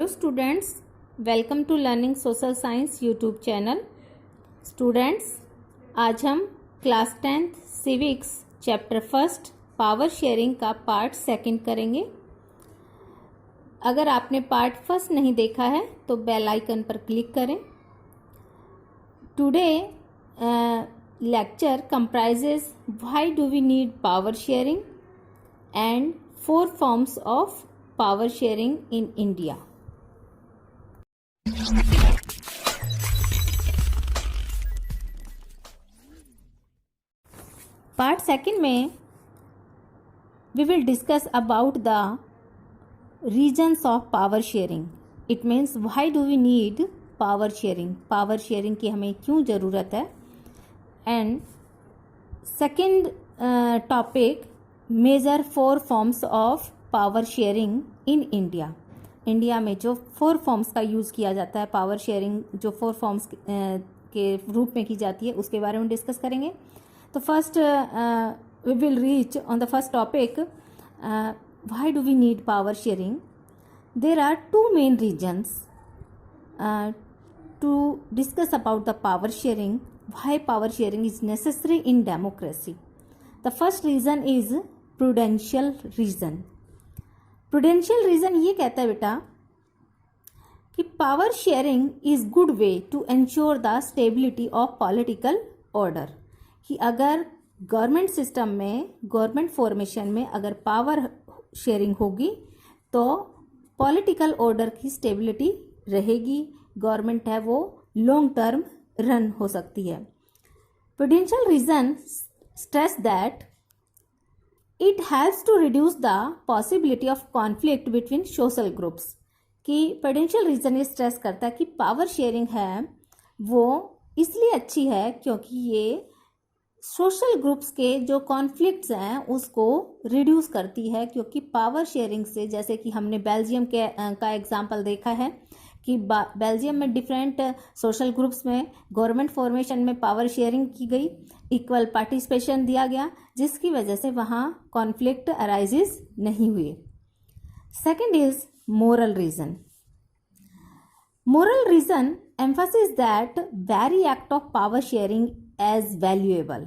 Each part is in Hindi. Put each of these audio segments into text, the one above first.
Hello students, welcome to learning social science YouTube channel. Students, आज हम class 10th civics chapter first power sharing का पार्ट सेकंड करेंगे। अगर आपने पार्ट फर्स्ट नहीं देखा है तो बेल आइकन पर क्लिक करें। Today lecture comprises why do we need power sharing and 4 forms of power sharing in India. Part second में we will discuss about the reasons of power sharing. It means why do we need power sharing, power sharing की हमें क्यों ज़रूरत है। And second topic, major 4 forms of power sharing in India. India में जो 4 फॉर्म्स का यूज़ किया जाता है, पावर शेयरिंग जो 4 फॉर्म्स के रूप में की जाती है, उसके बारे में डिस्कस करेंगे। तो first we will reach on the first topic, why do we need power sharing. There are 2 main reasons to discuss about the power sharing, why power sharing is necessary in democracy. The first reason is prudential reason. Prudential reason ये कहता है बेटा कि power sharing is good way to ensure the stability of political order. कि अगर गवर्नमेंट सिस्टम में, गवर्नमेंट फॉर्मेशन में अगर पावर शेयरिंग होगी तो पॉलिटिकल ऑर्डर की स्टेबिलिटी रहेगी, गवर्नमेंट है वो लॉन्ग टर्म रन हो सकती है। Prudential reason stress that it helps to reduce the possibility of conflict between social groups. कि प्रूडेंशियल रीजन ये स्ट्रेस करता है कि पावर शेयरिंग है वो इसलिए अच्छी है क्योंकि ये सोशल ग्रुप्स के जो कॉन्फ्लिक्ट्स हैं उसको रिड्यूस करती है। क्योंकि पावर शेयरिंग से, जैसे कि हमने बेल्जियम का एग्जांपल देखा है कि बेल्जियम में डिफरेंट सोशल ग्रुप्स में गवर्नमेंट फॉर्मेशन में पावर शेयरिंग की गई, इक्वल पार्टिसिपेशन दिया गया, जिसकी वजह से वहाँ कॉन्फ्लिक्ट अराइजेस नहीं हुए। Second is moral reason. Moral reason emphasizes that very act of power sharing as valuable।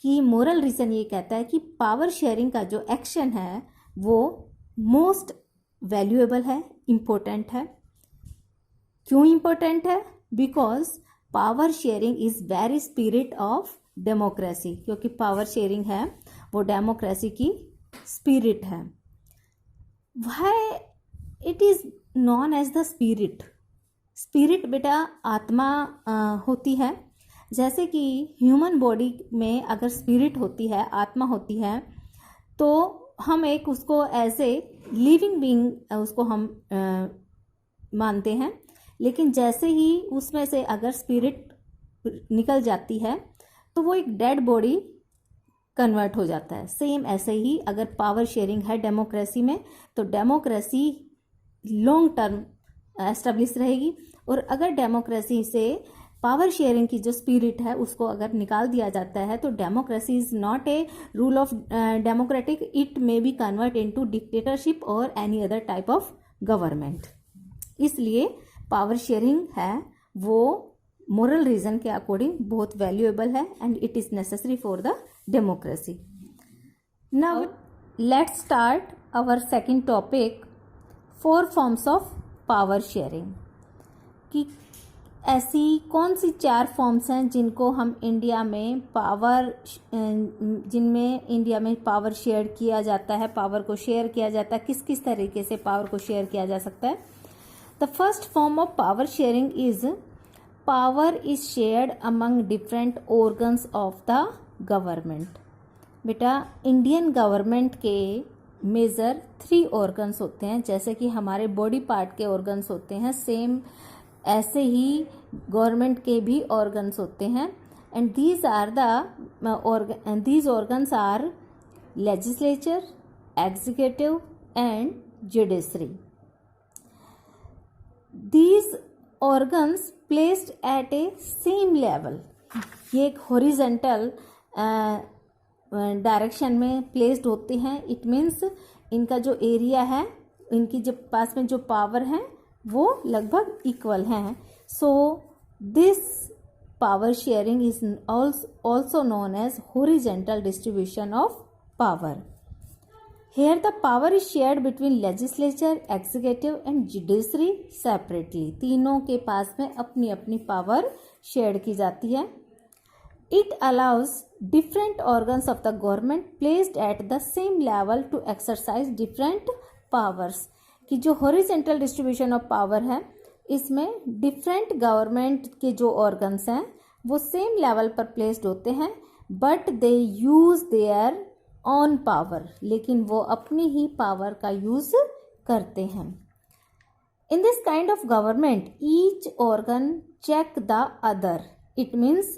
कि मोरल रीजन ये कहता है कि पावर शेयरिंग का जो एक्शन है वो मोस्ट वैल्यूएबल है, इम्पोर्टेंट है। क्यों इम्पोर्टेंट है? Because power sharing is very spirit of democracy. क्योंकि पावर शेयरिंग है वो डेमोक्रेसी की स्पिरिट है। Why it is known as the spirit. Spirit बेटा आत्मा होती है। जैसे कि ह्यूमन बॉडी में अगर स्पिरिट होती है, आत्मा होती है, तो हम एक उसको एज ए लिविंग बीइंग उसको हम मानते हैं। लेकिन जैसे ही उसमें से अगर स्पिरिट निकल जाती है तो वो एक डेड बॉडी कन्वर्ट हो जाता है। सेम ऐसे ही अगर पावर शेयरिंग है डेमोक्रेसी में तो डेमोक्रेसी लॉन्ग टर्म एस्टेब्लिश रहेगी। और अगर डेमोक्रेसी से पावर शेयरिंग की जो स्पिरिट है उसको अगर निकाल दिया जाता है तो democracy is not a rule of democratic, it may be convert into dictatorship और any other type of government. इसलिए पावर शेयरिंग है वो मोरल रीजन के अकॉर्डिंग बहुत वैल्यूएबल है and it is necessary for the democracy. Now let's start our second topic, 4 forms of power sharing. कि ऐसी कौन सी 4 फॉर्म्स हैं जिनको हम इंडिया में जिनमें इंडिया में पावर शेयर किया जाता है, पावर को शेयर किया जाता है, किस किस तरीके से पावर को शेयर किया जा सकता है। The first form of power sharing is power is shared among different organs of the government. बेटा इंडियन गवर्नमेंट के मेजर 3 ऑर्गन्स होते हैं। जैसे कि हमारे बॉडी पार्ट के ऑर्गन्स होते हैं, सेम ऐसे ही गवर्नमेंट के भी ऑर्गन्स होते हैं। And these organs are legislature, executive and judiciary. These organs placed at a same level. ये एक हॉरिजेंटल डायरेक्शन में प्लेस्ड होते हैं। इट मीन्स इनका जो एरिया है, इनकी जो पास में जो पावर है वो लगभग इक्वल हैं. सो this power sharing is also known as horizontal distribution of power. Here the power is shared between legislature, executive and judiciary separately. तीनों के पास में अपनी अपनी पावर शेयर की जाती है. It allows different organs of the government placed at the same level to exercise different powers. कि जो horizontal distribution of power है, इसमें डिफरेंट गवर्नमेंट के जो ऑर्गन्स हैं वो सेम लेवल पर प्लेस्ड होते हैं, but they use their own power, लेकिन वो अपनी ही पावर का यूज करते हैं. In this kind of government each organ check the other. It means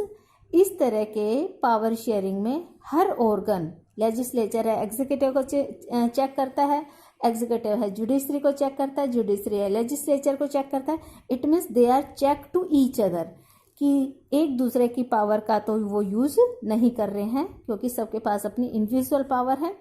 इस तरह के पावर शेयरिंग में हर ऑर्गन, लेजिस्लेचर है एग्जीक्यूटिव को चेक करता है, एग्जीक्यूटिव है जुडिशरी को चेक करता है, जुडिशरी है लेजिस्लेचर को चेक करता है. It means they are check to each other, कि एक दूसरे की पावर का तो वो यूज नहीं कर रहे हैं क्योंकि सबके पास अपनी इंडिविजुअल पावर है.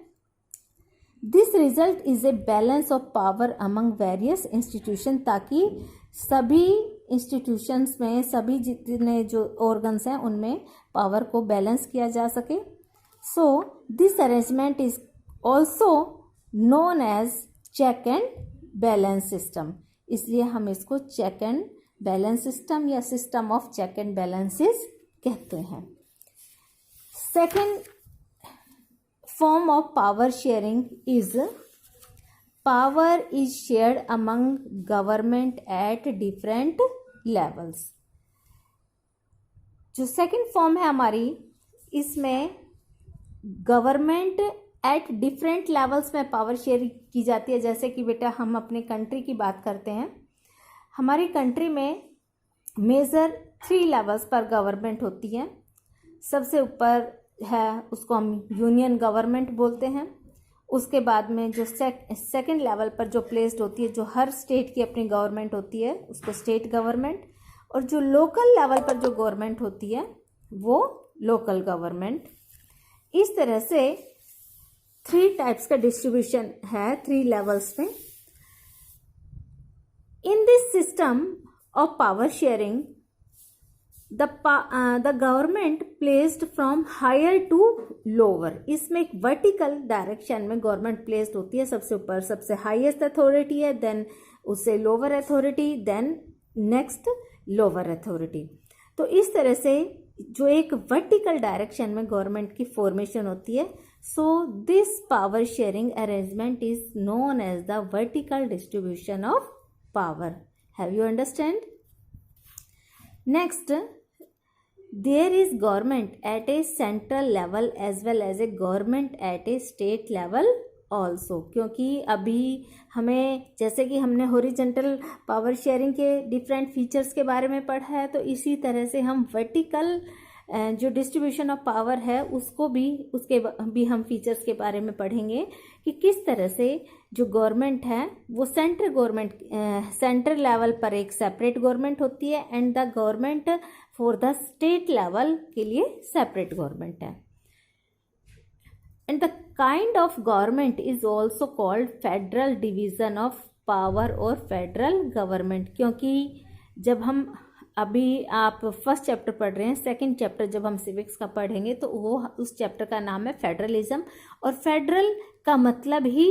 This result is a balance of power among various institution, ताकि सभी इंस्टीट्यूशंस में सभी जितने जो ऑर्गन्स हैं उनमें पावर को बैलेंस किया जा सके. So this arrangement is also known as check and balance system. इसलिए हम इसको चेक एंड बैलेंस सिस्टम या system of check and balances कहते हैं. Second form of power sharing is power is shared among government at different levels. जो सेकेंड फॉर्म है हमारी, इसमें गवर्नमेंट एट डिफरेंट लेवल्स में पावर शेयर की जाती है. जैसे कि बेटा हम अपने कंट्री की बात करते हैं, हमारी कंट्री में मेजर 3 लेवल्स पर गवर्नमेंट होती है. सबसे ऊपर है उसको हम यूनियन गवर्नमेंट बोलते हैं. उसके बाद में जो सेकंड लेवल पर जो प्लेस्ड होती है, जो हर स्टेट की अपनी गवर्नमेंट होती है, उसको स्टेट गवर्नमेंट. और जो लोकल लेवल पर जो गवर्नमेंट होती है वो लोकल गवर्नमेंट. इस तरह से 3 टाइप्स का डिस्ट्रीब्यूशन है 3 लेवल्स में. In this system of power sharing the government placed from higher to lower. इसमें एक वर्टिकल डायरेक्शन में गवर्नमेंट प्लेस्ड होती है. सबसे ऊपर सबसे हाईएस्ट अथॉरिटी है, देन उससे lower authority, then next lower authority. तो इस तरह से जो एक वर्टिकल डायरेक्शन में गवर्नमेंट की फॉर्मेशन होती है. So this power sharing arrangement is known as the vertical distribution of power. Have you understand? Next, there is government at a central level as well as a government at a state level also. क्योंकि अभी हमें, जैसे कि हमने हॉरिजॉन्टल पावर शेयरिंग के डिफरेंट फीचर्स के बारे में पढ़ा है, तो इसी तरह से हम वर्टिकल जो डिस्ट्रीब्यूशन ऑफ पावर है उसको भी, उसके भी हम फीचर्स के बारे में पढ़ेंगे कि किस तरह से जो गवर्नमेंट है वो सेंट्रल लेवल पर एक सेपरेट गवर्नमेंट होती है, and the government for the state level के लिए सेपरेट गवर्नमेंट है. And the kind of government is also called federal division of power और फेडरल गवर्नमेंट. क्योंकि जब हम अभी आप फर्स्ट चैप्टर पढ़ रहे हैं, सेकंड चैप्टर जब हम सिविक्स का पढ़ेंगे तो वो उस चैप्टर का नाम है फेडरलिज्म. और फेडरल का मतलब ही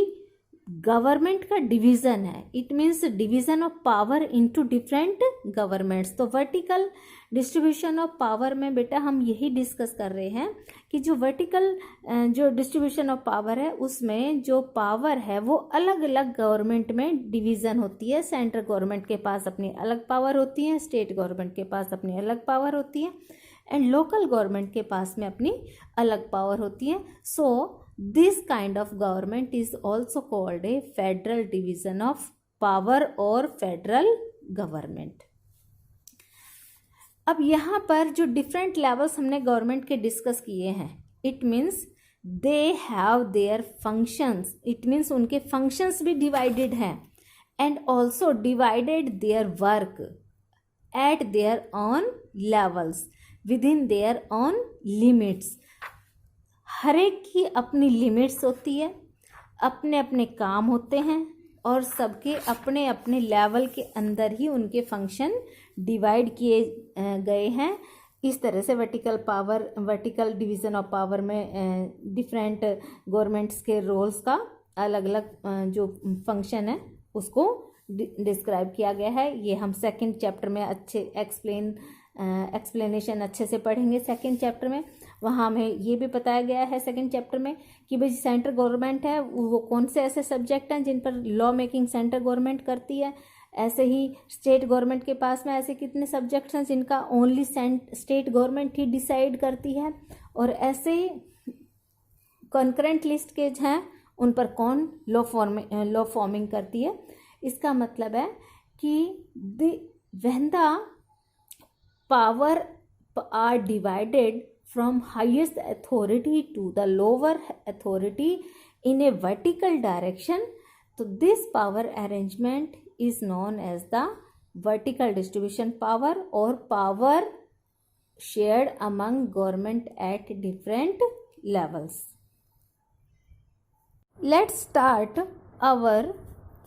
गवर्नमेंट का डिवीजन है. It means division of power into different governments. तो वर्टिकल डिस्ट्रीब्यूशन ऑफ पावर में बेटा हम यही डिस्कस कर रहे हैं कि जो वर्टिकल जो डिस्ट्रीब्यूशन ऑफ पावर है उसमें जो पावर है वो अलग अलग गवर्नमेंट में डिवीजन होती है. सेंट्रल गवर्नमेंट के पास अपनी अलग पावर होती है, स्टेट गवर्नमेंट के पास अपनी अलग पावर होती है, एंड लोकल गवर्नमेंट के पास में अपनी अलग पावर होती है. सो this kind of government is also called a federal division of power or federal government. अब यहाँ पर जो डिफरेंट लेवल्स हमने गवर्नमेंट के डिस्कस किए हैं, it means they have their functions. It means उनके फंक्शंस भी डिवाइडेड हैं, and also divided their work at their own levels within their own limits. हर एक की अपनी लिमिट्स होती है, अपने अपने काम होते हैं, और सबके अपने अपने लेवल के अंदर ही उनके फंक्शन डिवाइड किए गए हैं। इस तरह से वर्टिकल डिवीज़न ऑफ पावर में डिफरेंट गवर्नमेंट्स के रोल्स का अलग अलग जो फंक्शन है उसको डिस्क्राइब किया गया है। ये हम सेकंड चैप्टर में अच्छे एक्सप्लेनेशन अच्छे से पढ़ेंगे। सेकंड चैप्टर में वहाँ हमें ये भी बताया गया है सेकंड चैप्टर में कि भाई सेंट्रल गवर्नमेंट है वो कौन से ऐसे सब्जेक्ट हैं जिन पर लॉ मेकिंग सेंट्रल गवर्नमेंट करती है, ऐसे ही स्टेट गवर्नमेंट के पास में ऐसे कितने सब्जेक्ट्स हैं जिनका ओनली स्टेट गवर्नमेंट ही डिसाइड करती है, और ऐसे ही कॉन्करेंट लिस्ट के हैं उन पर कौन लॉ फॉर्मिंग करती है। इसका मतलब है कि when the power are divided from highest authority to the lower authority in a vertical direction, so this power arrangement is known as the vertical distribution power or power shared among government at different levels. Let's start our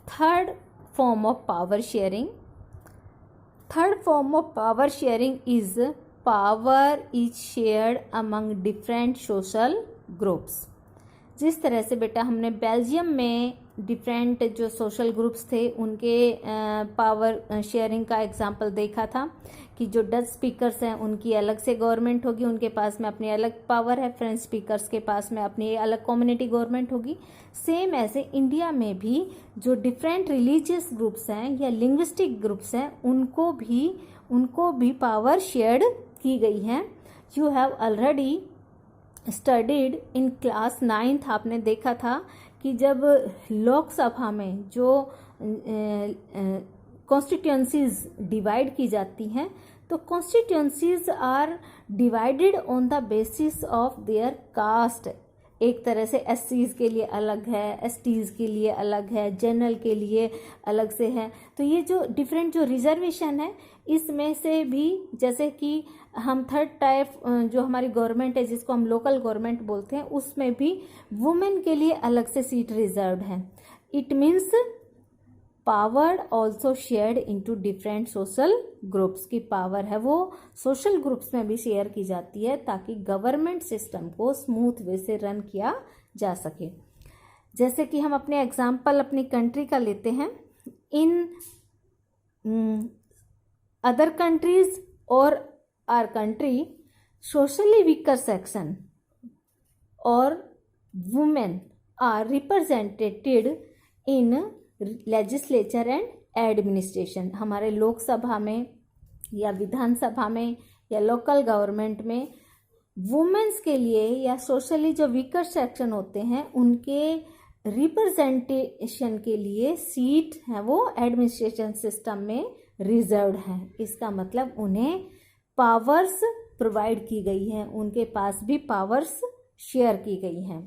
third form of power sharing. Third form of power sharing is power is shared among different social groups. जिस तरह से बेटा हमने बेल्जियम में डिफरेंट जो सोशल ग्रुप्स थे उनके पावर शेयरिंग का एग्जांपल देखा था कि जो डच स्पीकर्स हैं उनकी अलग से गवर्नमेंट होगी, उनके पास में अपनी अलग पावर है। फ्रेंच स्पीकर्स के पास में अपनी अलग कम्युनिटी गवर्नमेंट होगी। सेम ऐसे इंडिया में भी जो डिफरेंट रिलीजियस ग्रुप्स हैं या लिंग्विस्टिक ग्रुप्स हैं उनको भी पावर शेयर्ड की गई है। You have already studied in class 9th आपने देखा था कि जब लोकसभा में जो कॉन्स्टिट्यूएंसीज डिवाइड की जाती हैं तो constituencies are divided on the basis of their caste. एक तरह से एससीज के लिए अलग है, एसटीज के लिए अलग है, जनरल के लिए अलग से है। तो ये जो डिफरेंट जो रिजर्वेशन है इसमें से भी जैसे कि हम थर्ड टाइप जो हमारी गवर्नमेंट है जिसको हम लोकल गवर्नमेंट बोलते हैं उसमें भी वुमेन के लिए अलग से सीट रिजर्व्ड है। It means power also shared into different social groups की पावर है वो सोशल ग्रुप्स में भी शेयर की जाती है ताकि गवर्नमेंट सिस्टम को स्मूथ वे से रन किया जा सके। जैसे कि हम अपने एग्जाम्पल अपनी कंट्री का लेते हैं। इन अदर कंट्रीज और our country socially weaker section और women are represented in legislature and administration. हमारे लोकसभा में या विधानसभा में या लोकल गवर्नमेंट में वुमेन्स के लिए या सोशली जो वीकर सेक्शन होते हैं उनके रिप्रेजेंटेशन के लिए सीट है वो एडमिनिस्ट्रेशन सिस्टम में रिजर्व्ड है। इसका मतलब उन्हें पावर्स प्रोवाइड की गई हैं, उनके पास भी पावर्स शेयर की गई हैं।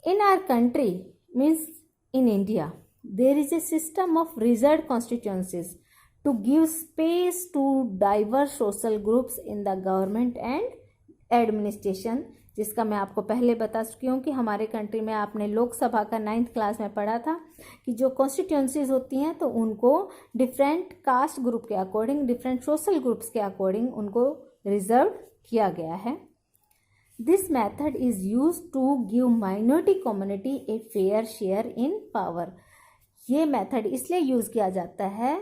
In our country means in India, there is a system of reserved constituencies to give space to diverse social groups in the government and administration, जिसका मैं आपको पहले बता चुकी हूँ कि हमारे कंट्री में आपने लोकसभा का 9th क्लास में पढ़ा था कि जो कॉन्स्टिट्यूंसीज होती हैं तो उनको डिफरेंट कास्ट ग्रुप के अकॉर्डिंग, डिफरेंट सोशल ग्रुप्स के अकॉर्डिंग उनको रिजर्व किया गया है। This method is used to give minority community a fair share in power. ये मेथड इसलिए यूज़ किया जाता है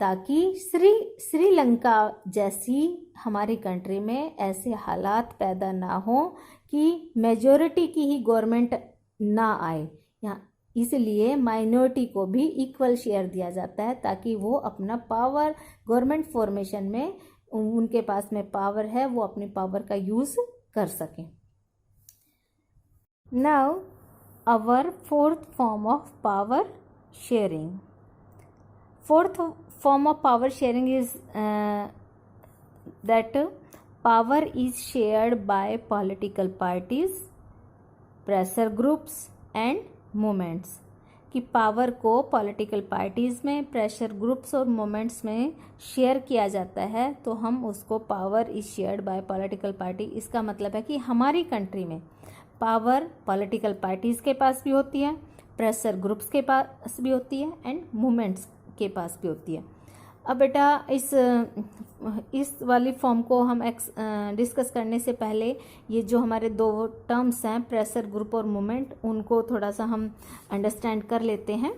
ताकि श्रीलंका जैसी हमारी कंट्री में ऐसे हालात पैदा ना हो कि मेजॉरिटी की ही गवर्नमेंट ना आए। यहाँ इसलिए माइनॉरिटी को भी इक्वल शेयर दिया जाता है ताकि वो अपना पावर गवर्नमेंट फॉर्मेशन में उनके पास में पावर है वो अपनी पावर का यूज़ कर सकें। Now our fourth form of power sharing. Fourth form of power sharing is that power is shared by political parties, pressure groups and movements. कि पावर को पॉलिटिकल पार्टीज़ में, प्रेशर ग्रुप्स और मूवमेंट्स में शेयर किया जाता है तो हम उसको power is shared by political party. इसका मतलब है कि हमारी कंट्री में पावर पॉलिटिकल पार्टीज़ के पास भी होती है, प्रेशर ग्रुप्स के पास भी होती है एंड मूवमेंट्स के पास भी होती है। अब बेटा इस वाली फॉर्म को हम डिस्कस करने से पहले ये जो हमारे दो टर्म्स हैं प्रेशर ग्रुप और मूवमेंट, उनको थोड़ा सा हम अंडरस्टैंड कर लेते हैं।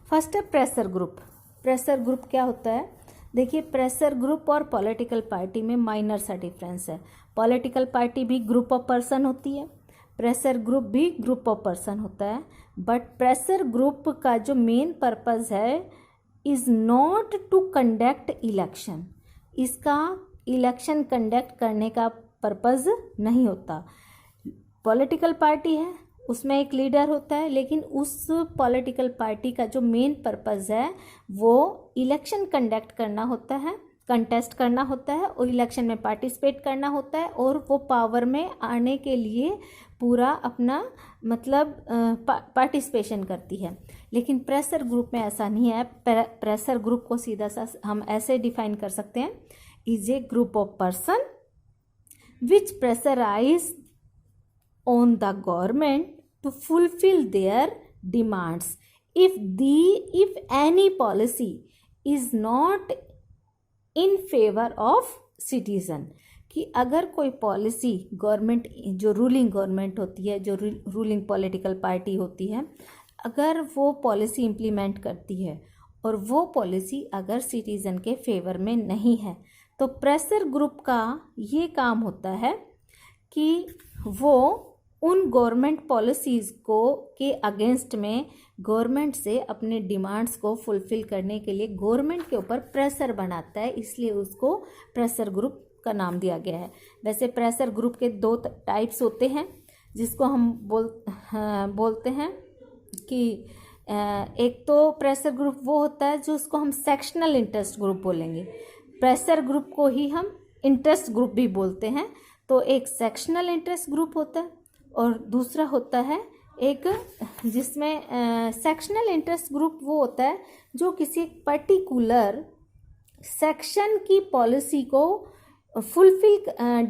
फर्स्ट है प्रेशर ग्रुप। प्रेशर ग्रुप क्या होता है? देखिए, प्रेशर ग्रुप और पॉलिटिकल पार्टी में माइनर सा डिफरेंस है। पॉलिटिकल पार्टी भी ग्रुप ऑफ पर्सन होती है, प्रेशर ग्रुप भी ग्रुप ऑफ पर्सन होता है, बट प्रेशर ग्रुप का जो मेन पर्पस है is not to conduct election. इसका इलेक्शन कंडक्ट करने का पर्पस नहीं होता। पॉलिटिकल पार्टी है, उसमें एक लीडर होता है, लेकिन उस पॉलिटिकल पार्टी का जो मेन पर्पस है वो इलेक्शन कंडक्ट करना होता है, कंटेस्ट करना होता है और इलेक्शन में पार्टिसिपेट करना होता है, और वो पावर में आने के लिए पूरा अपना मतलब पार्टिसिपेशन करती है। लेकिन प्रेशर ग्रुप में ऐसा नहीं है। प्रेशर ग्रुप को सीधा सा हम ऐसे डिफाइन कर सकते हैं, is a group of person which pressurise on the government to fulfill their demands if any policy is not in favor of citizen। कि अगर कोई पॉलिसी गवर्नमेंट, जो रूलिंग गवर्नमेंट होती है, जो रूलिंग पॉलिटिकल पार्टी होती है, अगर वो पॉलिसी इम्प्लीमेंट करती है और वो पॉलिसी अगर सिटीज़न के फेवर में नहीं है, तो प्रेशर ग्रुप का ये काम होता है कि वो उन गवर्नमेंट पॉलिसीज़ को के अगेंस्ट में गवर्नमेंट से अपने डिमांड्स को फुलफ़िल करने के लिए गवर्नमेंट के ऊपर प्रेशर बनाता है, इसलिए उसको प्रेशर ग्रुप का नाम दिया गया है। वैसे प्रेशर ग्रुप के दो टाइप्स होते हैं, जिसको हम बोलते हैं कि एक तो प्रेशर ग्रुप वो होता है जो उसको हम सेक्शनल इंटरेस्ट ग्रुप बोलेंगे। प्रेशर ग्रुप को ही हम इंटरेस्ट ग्रुप भी बोलते हैं। तो एक सेक्शनल इंटरेस्ट ग्रुप होता है और दूसरा होता है एक जिसमें सेक्शनल इंटरेस्ट ग्रुप वो होता है जो किसी पर्टिकुलर सेक्शन की पॉलिसी को सेक्शन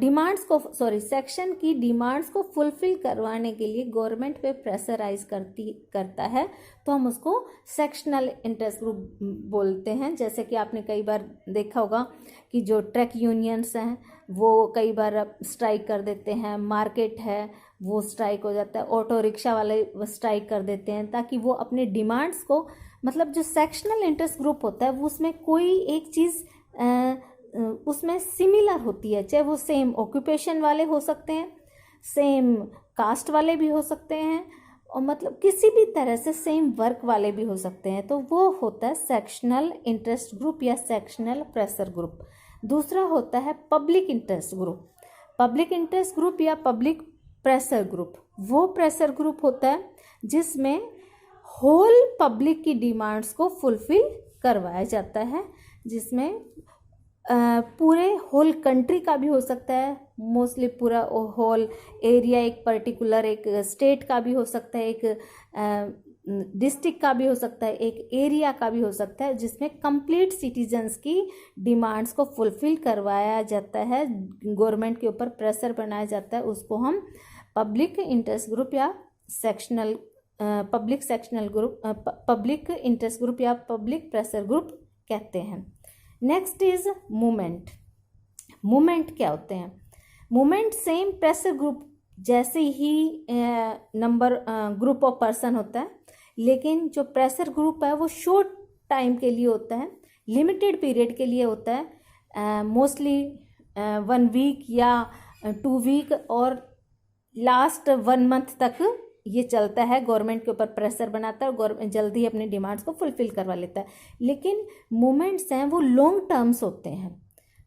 की डिमांड्स को फुलफिल करवाने के लिए गवर्नमेंट पे प्रेशराइज करता है, तो हम उसको सेक्शनल इंटरेस्ट ग्रुप बोलते हैं। जैसे कि आपने कई बार देखा होगा कि जो ट्रक यूनियंस हैं वो कई बार स्ट्राइक कर देते हैं, मार्केट है वो स्ट्राइक हो जाता है, ऑटो रिक्शा वाले स्ट्राइक कर देते हैं, ताकि वो अपने डिमांड्स को, मतलब जो सेक्शनल इंटरेस्ट ग्रुप होता है वो उसमें कोई एक चीज़ उसमें सिमिलर होती है, चाहे वो सेम ऑक्यूपेशन वाले हो सकते हैं, सेम कास्ट वाले भी हो सकते हैं, और मतलब किसी भी तरह से सेम वर्क वाले भी हो सकते हैं, तो वो होता है सेक्शनल इंटरेस्ट ग्रुप या सेक्शनल प्रेशर ग्रुप। दूसरा होता है public interest group. Public interest group या पब्लिक प्रेशर ग्रुप वो प्रेशर ग्रुप होता है जिसमें होल पब्लिक की डिमांड्स को फुलफिल करवाया जाता है, जिसमें पूरे होल कंट्री का भी हो सकता है, मोस्टली पूरा होल एरिया, एक पर्टिकुलर एक स्टेट का भी हो सकता है, एक डिस्ट्रिक्ट का भी हो सकता है, एक एरिया का भी हो सकता है, जिसमें कंप्लीट सिटीजन्स की डिमांड्स को फुलफिल करवाया जाता है, गवर्नमेंट के ऊपर प्रेशर बनाया जाता है, उसको हम पब्लिक इंटरेस्ट ग्रुप या पब्लिक इंटरेस्ट ग्रुप या पब्लिक प्रेशर ग्रुप कहते हैं। Next is movement. मूवमेंट क्या होते हैं? मूवमेंट सेम प्रेशर ग्रुप जैसे ही ग्रुप ऑफ पर्सन होता है, लेकिन जो प्रेशर ग्रुप है वो शॉर्ट टाइम के लिए होता है, लिमिटेड पीरियड के लिए होता है, मोस्टली 1 वीक या 2 वीक और लास्ट 1 मंथ तक ये चलता है। गवर्नमेंट के ऊपर प्रेशर बनाता है और गवर्नमेंट जल्दी अपनी डिमांड्स को फुलफिल करवा लेता है। लेकिन मूवमेंट्स हैं वो लॉन्ग टर्म्स होते हैं।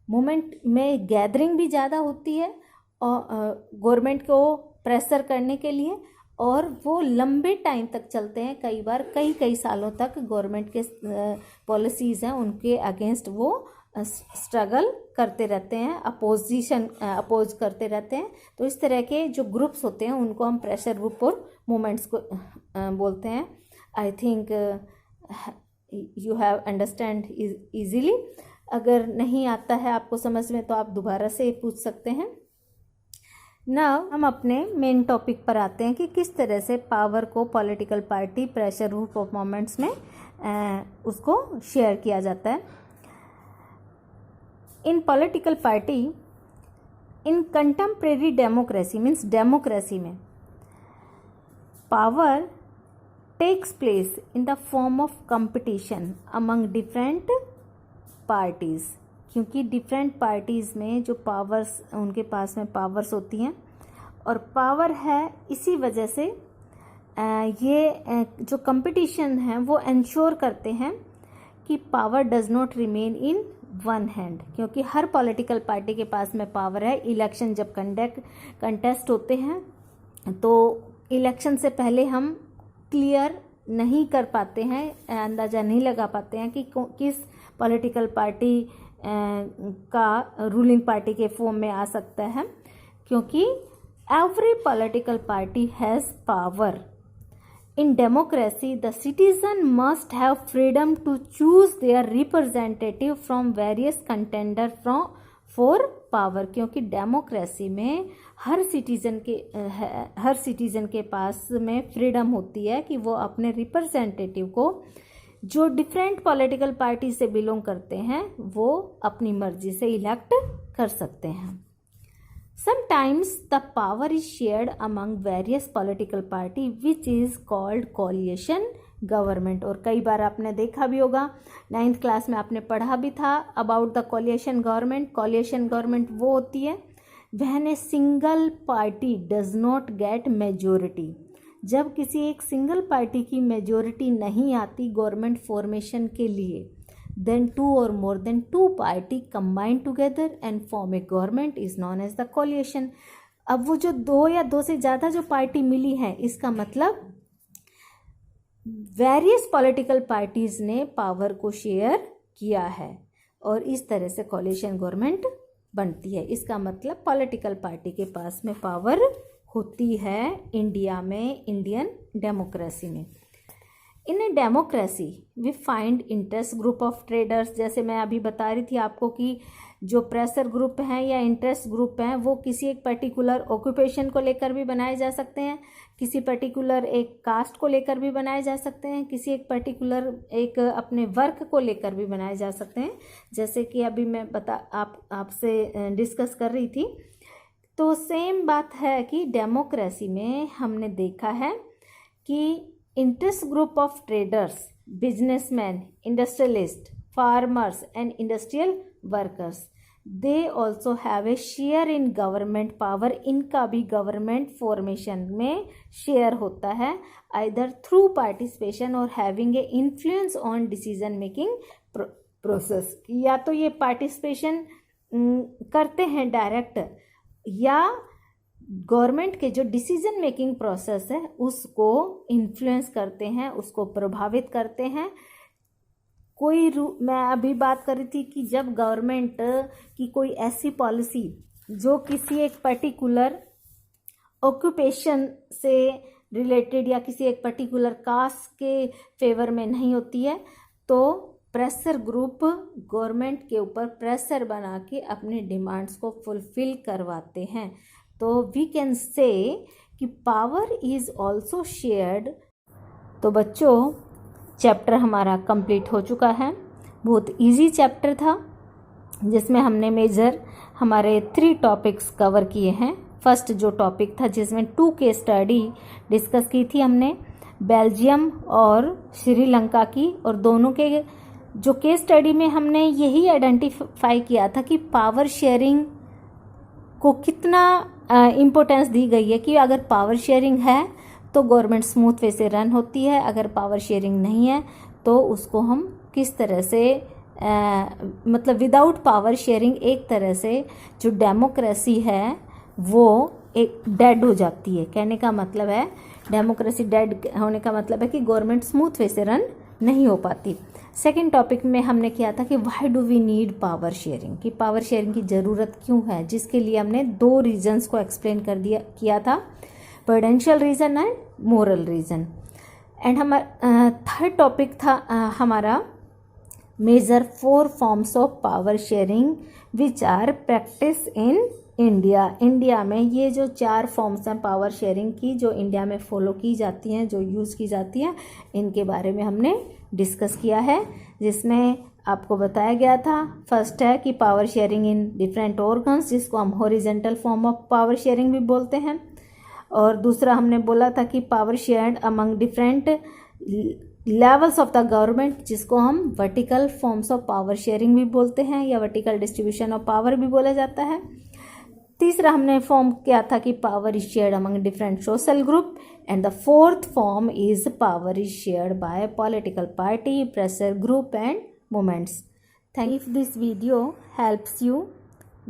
मूवमेंट में गैदरिंग भी ज़्यादा होती है और गवर्नमेंट को प्रेशर करने के लिए, और वो लंबे टाइम तक चलते हैं, कई बार कई सालों तक गवर्नमेंट के पॉलिसीज़ हैं उनके अगेंस्ट वो स्ट्रगल करते रहते हैं, अपोज करते रहते हैं। तो इस तरह के जो ग्रुप्स होते हैं उनको हम प्रेशर ग्रुप और मूवमेंट्स को बोलते हैं। I think you have understand easily. अगर नहीं आता है आपको समझ में तो आप दोबारा से पूछ सकते हैं। नाउ हम अपने मेन टॉपिक पर आते हैं कि किस तरह से पावर को political party pressure group of movements में उसको शेयर किया जाता है। In political party in contemporary democracy means democracy में power takes place in the form of competition among different parties, क्योंकि डिफरेंट पार्टीज़ में जो पावर्स उनके पास में पावर्स होती हैं और पावर है, इसी वजह से ये जो कंपटीशन है वो इंश्योर करते हैं कि power does not remain in one hand, क्योंकि हर पॉलिटिकल पार्टी के पास में पावर है। इलेक्शन जब कंटेस्ट होते हैं तो इलेक्शन से पहले हम क्लियर नहीं कर पाते हैं, अंदाज़ा नहीं लगा पाते हैं कि किस पॉलिटिकल पार्टी का रूलिंग पार्टी के फॉर्म में आ सकता है, क्योंकि every political party has power. In democracy, the citizen must have freedom to choose their representative from various contender for power, क्योंकि डेमोक्रेसी में हर सिटीजन के पास में फ्रीडम होती है कि वो अपने रिप्रेजेंटेटिव को जो डिफरेंट पॉलिटिकल पार्टी से बिलोंग करते हैं वो अपनी मर्जी से इलेक्ट कर सकते हैं। Sometimes the power is shared among various political party which is called coalition government, और कई बार आपने देखा भी होगा, 9th क्लास में आपने पढ़ा भी था about the coalition government। coalition government वो होती है when a single party does not get majority, जब किसी एक सिंगल पार्टी की मेजोरिटी नहीं आती गवर्नमेंट फॉर्मेशन के लिए, then two or more than two party combine together and form a government is known as the coalition। अब वो जो दो या दो से ज़्यादा जो पार्टी मिली है, इसका मतलब वेरियस पॉलिटिकल पार्टीज ने पावर को शेयर किया है और इस तरह से कोलिशन गवर्नमेंट बनती है। इसका मतलब पॉलिटिकल पार्टी के पास में पावर होती है इंडिया में, इंडियन डेमोक्रेसी में। In a democracy we find interest group of traders, जैसे मैं अभी बता रही थी आपको कि जो प्रेशर ग्रुप हैं या इंटरेस्ट ग्रुप हैं वो किसी एक पर्टिकुलर ऑक्यूपेशन को लेकर भी बनाए जा सकते हैं, किसी पर्टिकुलर एक कास्ट को लेकर भी बनाए जा सकते हैं, किसी एक पर्टिकुलर एक अपने वर्क को लेकर भी बनाए जा सकते हैं, जैसे कि अभी मैं आपसे डिस्कस कर रही थी। तो सेम बात है कि डेमोक्रेसी में हमने देखा है कि interest group of traders, businessman, industrialist, farmers and industrial workers, they also have a share in government power. इनका भी गवर्नमेंट फॉर्मेशन में शेयर होता है, आइदर थ्रू पार्टिसिपेशन और having a influence on decision making process. या तो ये पार्टिसिपेशन करते हैं डायरेक्ट, या गवर्नमेंट के जो डिसीजन मेकिंग प्रोसेस है उसको इन्फ्लुएंस करते हैं, उसको प्रभावित करते हैं। मैं अभी बात कर रही थी कि जब गवर्नमेंट की कोई ऐसी पॉलिसी जो किसी एक पर्टिकुलर ऑक्यूपेशन से रिलेटेड या किसी एक पर्टिकुलर कास्ट के फेवर में नहीं होती है, तो प्रेशर ग्रुप गवर्नमेंट के ऊपर प्रेशर बना के अपने डिमांड्स को फुलफिल करवाते हैं। तो वी कैन से कि पावर इज ऑल्सो शेयर्ड। तो बच्चों चैप्टर हमारा कंप्लीट हो चुका है। बहुत इजी चैप्टर था जिसमें हमने मेजर हमारे 3 टॉपिक्स कवर किए हैं। फर्स्ट जो टॉपिक था जिसमें 2 केस स्टडी डिस्कस की थी हमने, बेल्जियम और श्रीलंका की, और दोनों के जो केस स्टडी में हमने यही आइडेंटिफाई किया था कि पावर शेयरिंग को कितना इम्पोर्टेंस दी गई है कि अगर पावर शेयरिंग है तो गवर्नमेंट स्मूथ वे से रन होती है, अगर पावर शेयरिंग नहीं है तो उसको हम किस तरह से मतलब विदाउट पावर शेयरिंग एक तरह से जो डेमोक्रेसी है वो एक डेड हो जाती है। कहने का मतलब है डेमोक्रेसी डेड होने का मतलब है कि गवर्नमेंट स्मूथ वे से रन नहीं हो पाती। सेकेंड टॉपिक में हमने किया था कि why do we need power sharing, कि पावर शेयरिंग की ज़रूरत क्यों है, जिसके लिए हमने 2 रीजंस को एक्सप्लेन किया था, prudential reason and moral reason. And हमारा थर्ड टॉपिक था हमारा major 4 forms of power sharing which are practice in India में ये जो 4 फॉर्म्स हैं पावर शेयरिंग की, जो इंडिया में फॉलो की जाती हैं, जो यूज़ की जाती हैं, इनके बारे में हमने डिस्कस किया है, जिसमें आपको बताया गया था। फर्स्ट है कि power sharing in different organs, जिसको हम horizontal form of power sharing भी बोलते हैं। और दूसरा हमने बोला था कि power shared among different levels of the government, जिसको हम vertical forms of power sharing भी बोलते हैं, या वर्टिकल डिस्ट्रीब्यूशन ऑफ पावर भी बोला जाता है। तीसरा हमने फॉर्म किया था कि power is shared among different social group, and the fourth form is power is shared by political party, pressure group and movements. If this video helps you,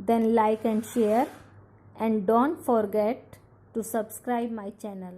then like and share, and don't forget to subscribe my channel.